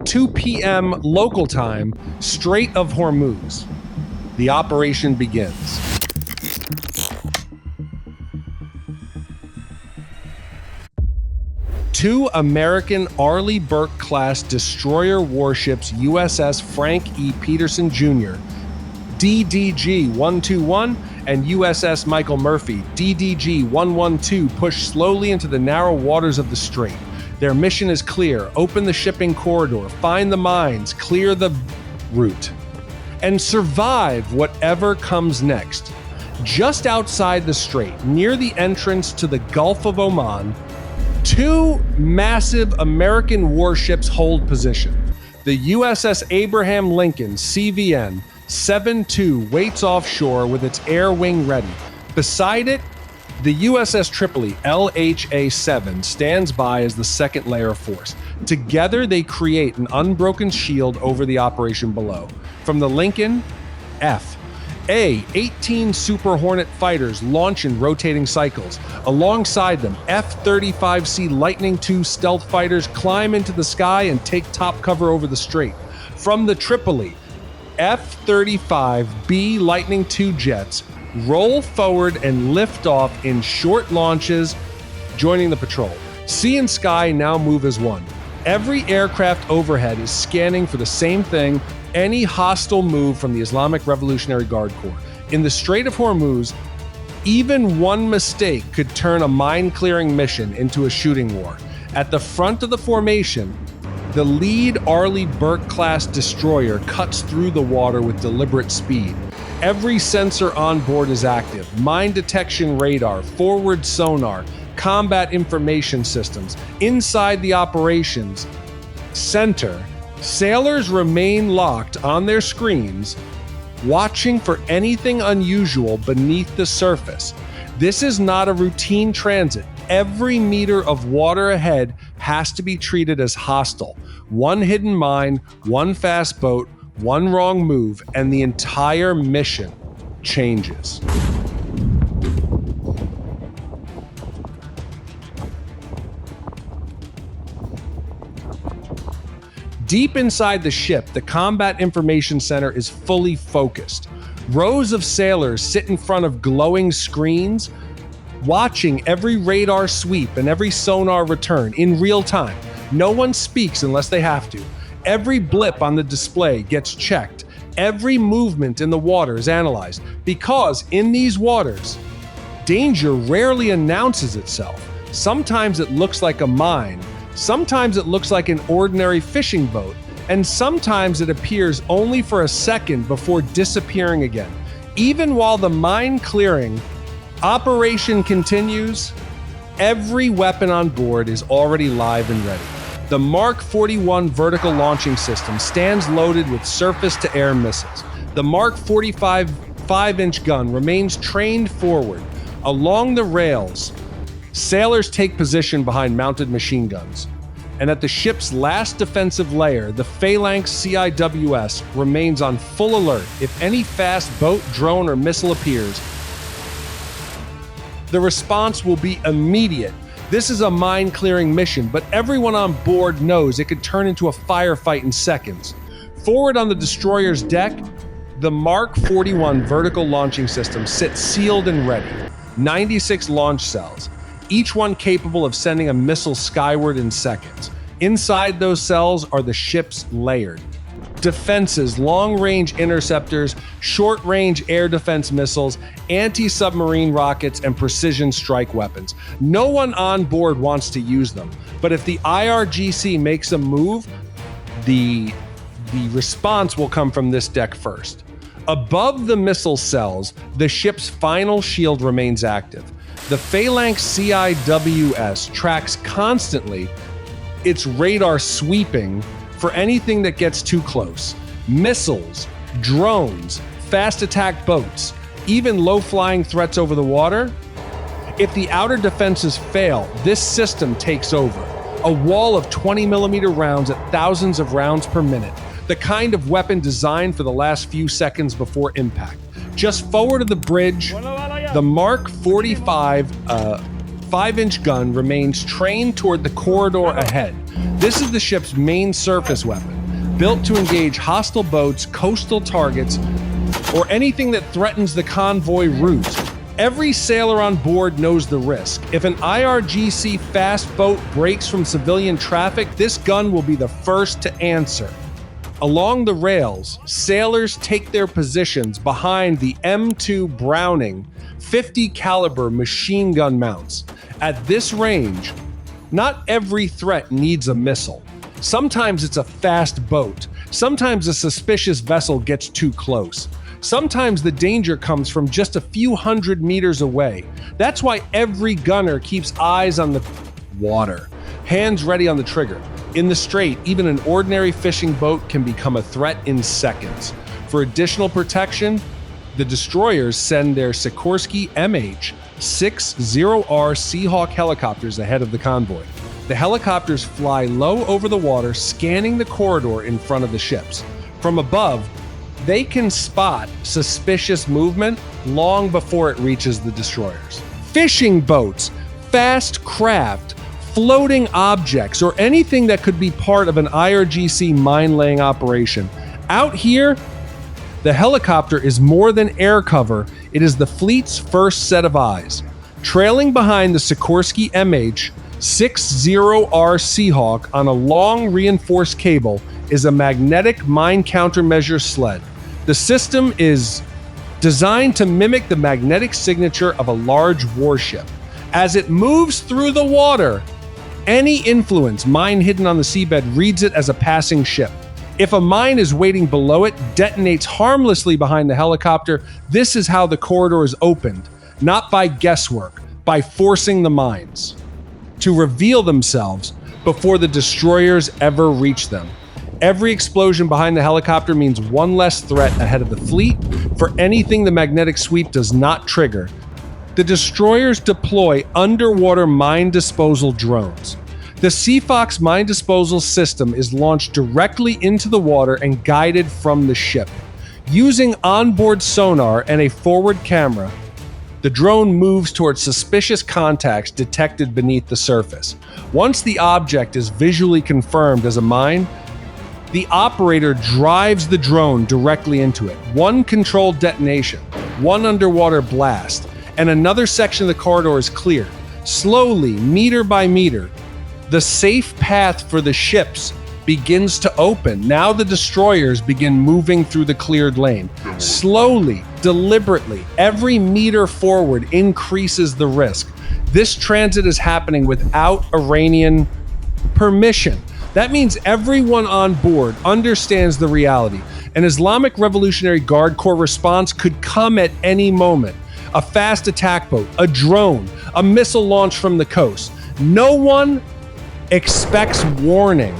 2 p.m. local time, Strait of Hormuz. The operation begins. Two American Arleigh Burke-class destroyer warships, USS Frank E. Peterson Jr., DDG-121, and USS Michael Murphy, DDG-112, push slowly into the narrow waters of the strait. Their mission is clear: open the shipping corridor, find the mines, clear the route, and survive whatever comes next. Just outside the strait, near the entrance to the Gulf of Oman, two massive American warships hold position. The USS Abraham Lincoln, CVN 7-2, waits offshore with its air wing ready. Beside it, the USS Tripoli, LHA-7, stands by as the second layer of force. Together, they create an unbroken shield over the operation below. From the Lincoln, A-18 Super Hornet fighters launch in rotating cycles. Alongside them, F-35C Lightning II stealth fighters climb into the sky and take top cover over the strait. From the Tripoli, F-35B Lightning II jets roll forward and lift off in short launches, joining the patrol. Sea and sky now move as one. Every aircraft overhead is scanning for the same thing: any hostile move from the Islamic Revolutionary Guard Corps. In the Strait of Hormuz, even one mistake could turn a mine-clearing mission into a shooting war. At the front of the formation, the lead Arleigh Burke-class destroyer cuts through the water with deliberate speed. Every sensor on board is active: mine detection radar, forward sonar, combat information systems. Inside the operations center, sailors remain locked on their screens, watching for anything unusual beneath the surface. This is not a routine transit. Every meter of water ahead has to be treated as hostile. One hidden mine, one fast boat, one wrong move, and the entire mission changes. Deep inside the ship, the Combat Information Center is fully focused. Rows of sailors sit in front of glowing screens, watching every radar sweep and every sonar return in real time. No one speaks unless they have to. Every blip on the display gets checked. Every movement in the water is analyzed, because in these waters, danger rarely announces itself. Sometimes it looks like a mine, sometimes it looks like an ordinary fishing boat, and sometimes it appears only for a second before disappearing again. Even while the mine clearing operation continues, every weapon on board is already live and ready. The Mark 41 vertical launching system stands loaded with surface-to-air missiles. The Mark 45 5-inch gun remains trained forward. Along the rails, sailors take position behind mounted machine guns. And at the ship's last defensive layer, the Phalanx CIWS remains on full alert. If any fast boat, drone, or missile appears, the response will be immediate. This is a mine-clearing mission, but everyone on board knows it could turn into a firefight in seconds. Forward on the destroyer's deck, the Mark 41 vertical launching system sits sealed and ready. 96 launch cells, each one capable of sending a missile skyward in seconds. Inside those cells are the ship's layered defenses: long-range interceptors, short-range air defense missiles, anti-submarine rockets, and precision strike weapons. No one on board wants to use them, but if the IRGC makes a move, the response will come from this deck first. Above the missile cells, the ship's final shield remains active. The Phalanx CIWS tracks constantly, its radar sweeping for anything that gets too close. Missiles, drones, fast attack boats, even low-flying threats over the water. If the outer defenses fail, this system takes over. A wall of 20mm rounds at thousands of rounds per minute. The kind of weapon designed for the last few seconds before impact. Just forward of the bridge, the Mark 45 5-inch gun remains trained toward the corridor ahead. This is the ship's main surface weapon, built to engage hostile boats, coastal targets, or anything that threatens the convoy route. Every sailor on board knows the risk. If an IRGC fast boat breaks from civilian traffic, this gun will be the first to answer. Along the rails, sailors take their positions behind the M2 Browning 50 caliber machine gun mounts. At this range, not every threat needs a missile. Sometimes it's a fast boat. Sometimes a suspicious vessel gets too close. Sometimes the danger comes from just a few hundred meters away. That's why every gunner keeps eyes on the water, hands ready on the trigger. In the strait, even an ordinary fishing boat can become a threat in seconds. For additional protection, the destroyers send their Sikorsky MH-60R Seahawk helicopters ahead of the convoy. The helicopters fly low over the water, scanning the corridor in front of the ships. From above, they can spot suspicious movement long before it reaches the destroyers. Fishing boats, fast craft, floating objects, or anything that could be part of an IRGC mine-laying operation. Out here, the helicopter is more than air cover, it is the fleet's first set of eyes. Trailing behind the Sikorsky MH-60R Seahawk on a long reinforced cable is a magnetic mine countermeasure sled. The system is designed to mimic the magnetic signature of a large warship. As it moves through the water, any influence mine hidden on the seabed reads it as a passing ship. If a mine is waiting below it, detonates harmlessly behind the helicopter. This is how the corridor is opened, not by guesswork, by forcing the mines to reveal themselves before the destroyers ever reach them. Every explosion behind the helicopter means one less threat ahead of the fleet. For anything the magnetic sweep does not trigger, the destroyers deploy underwater mine disposal drones. The Seafox mine disposal system is launched directly into the water and guided from the ship. Using onboard sonar and a forward camera, the drone moves towards suspicious contacts detected beneath the surface. Once the object is visually confirmed as a mine, the operator drives the drone directly into it. One controlled detonation, one underwater blast, and another section of the corridor is cleared. Slowly, meter by meter, the safe path for the ships begins to open. Now the destroyers begin moving through the cleared lane. Slowly, deliberately, every meter forward increases the risk. This transit is happening without Iranian permission. That means everyone on board understands the reality. An Islamic Revolutionary Guard Corps response could come at any moment. A fast attack boat, a drone, a missile launch from the coast. No one expects warning.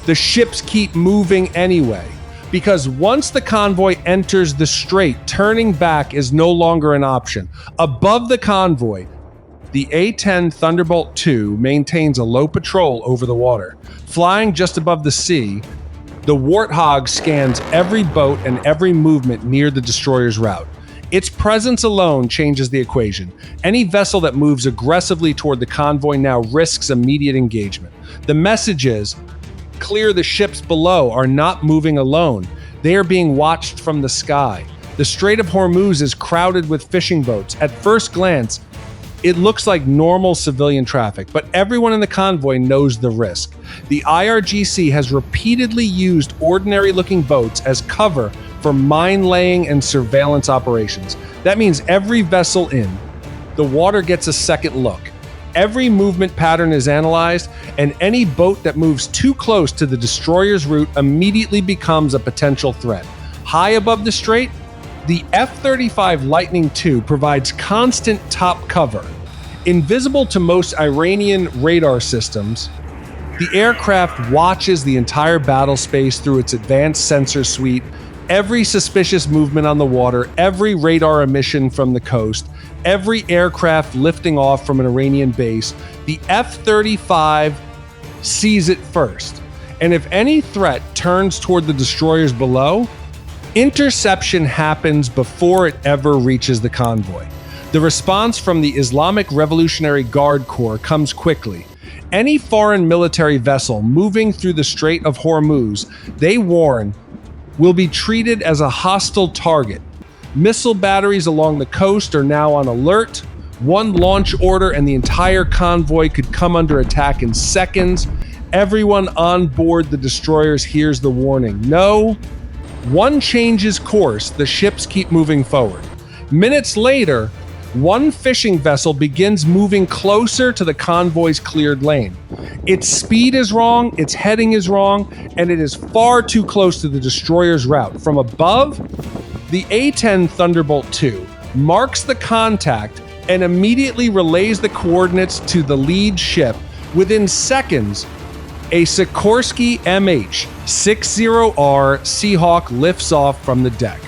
The ships keep moving anyway, because once the convoy enters the strait, turning back is no longer an option. Above the convoy, the A-10 Thunderbolt II maintains a low patrol over the water. Flying just above the sea, the Warthog scans every boat and every movement near the destroyer's route. Its presence alone changes the equation. Any vessel that moves aggressively toward the convoy now risks immediate engagement. The message is, clear, the ships below are not moving alone. They are being watched from the sky. The Strait of Hormuz is crowded with fishing boats. At first glance, it looks like normal civilian traffic, but everyone in the convoy knows the risk. The IRGC has repeatedly used ordinary-looking boats as cover for mine-laying and surveillance operations. That means every vessel in the water gets a second look. Every movement pattern is analyzed, and any boat that moves too close to the destroyer's route immediately becomes a potential threat. High above the strait, the F-35 Lightning II provides constant top cover. Invisible to most Iranian radar systems, the aircraft watches the entire battle space through its advanced sensor suite. Every suspicious movement on the water, every radar emission from the coast, every aircraft lifting off from an Iranian base, the F-35 sees it first. And if any threat turns toward the destroyers below, interception happens before it ever reaches the convoy. The The response from the Islamic Revolutionary Guard Corps comes quickly. Any foreign military vessel moving through the Strait of Hormuz, they warn, will be treated as a hostile target. Missile batteries along the coast are now on alert. One launch order and the entire convoy could come under attack in seconds. Everyone on board the destroyers hears the warning. No. One changes course, the ships keep moving forward. Minutes later, one fishing vessel begins moving closer to the convoy's cleared lane. Its speed is wrong, its heading is wrong, and it is far too close to the destroyer's route. From above, the A-10 Thunderbolt II marks the contact and immediately relays the coordinates to the lead ship. Within seconds, a Sikorsky MH-60R Seahawk lifts off from the deck.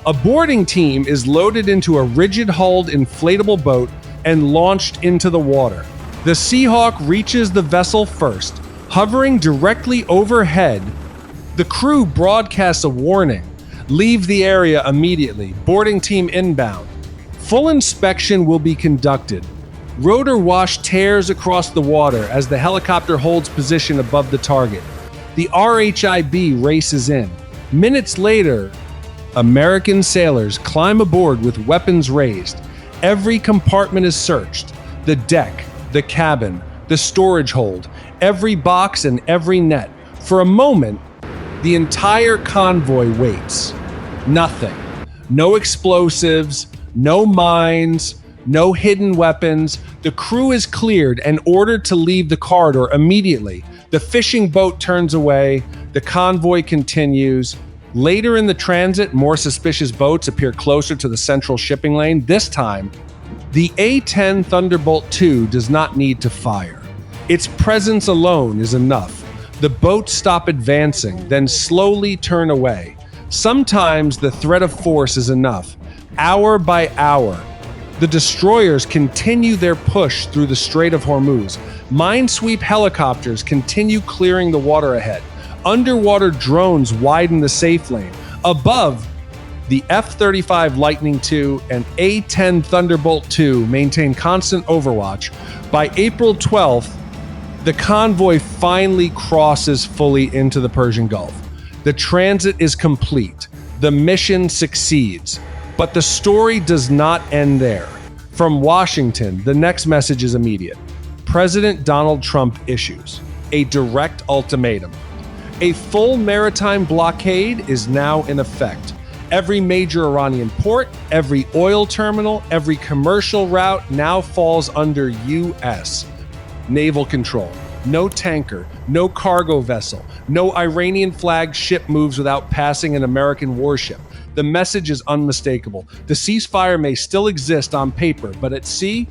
A boarding team is loaded into a rigid-hulled inflatable boat and launched into the water. The Seahawk reaches the vessel first. Hovering directly overhead, the crew broadcasts a warning. Leave the area immediately. Boarding team inbound. Full inspection will be conducted. Rotor wash tears across the water as the helicopter holds position above the target. The RHIB races in. Minutes later, American sailors climb aboard with weapons raised. Every compartment is searched. The deck, the cabin, the storage hold, every box and every net. For a moment, the entire convoy waits. Nothing. No explosives, no mines, no hidden weapons. The crew is cleared and ordered to leave the corridor immediately. The fishing boat turns away. The convoy continues. Later in the transit, more suspicious boats appear closer to the central shipping lane. This time, the A-10 Thunderbolt II does not need to fire. Its presence alone is enough. The boats stop advancing, then slowly turn away. Sometimes the threat of force is enough. Hour by hour, the destroyers continue their push through the Strait of Hormuz. Minesweep helicopters continue clearing the water ahead. Underwater drones widen the safe lane. Above, the F-35 Lightning II and A-10 Thunderbolt II maintain constant overwatch. By April 12th, the convoy finally crosses fully into the Persian Gulf. The transit is complete. The mission succeeds. But the story does not end there. From Washington, the next message is immediate. President Donald Trump issues a direct ultimatum. A full maritime blockade is now in effect. Every major Iranian port, every oil terminal, every commercial route now falls under U.S. naval control. No tanker, no cargo vessel, no Iranian-flagged ship moves without passing an American warship. The message is unmistakable. The ceasefire may still exist on paper, but at sea,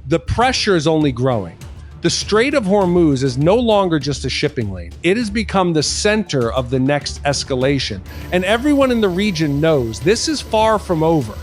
the pressure is only growing. The Strait of Hormuz is no longer just a shipping lane. It has become the center of the next escalation. And everyone in the region knows this is far from over.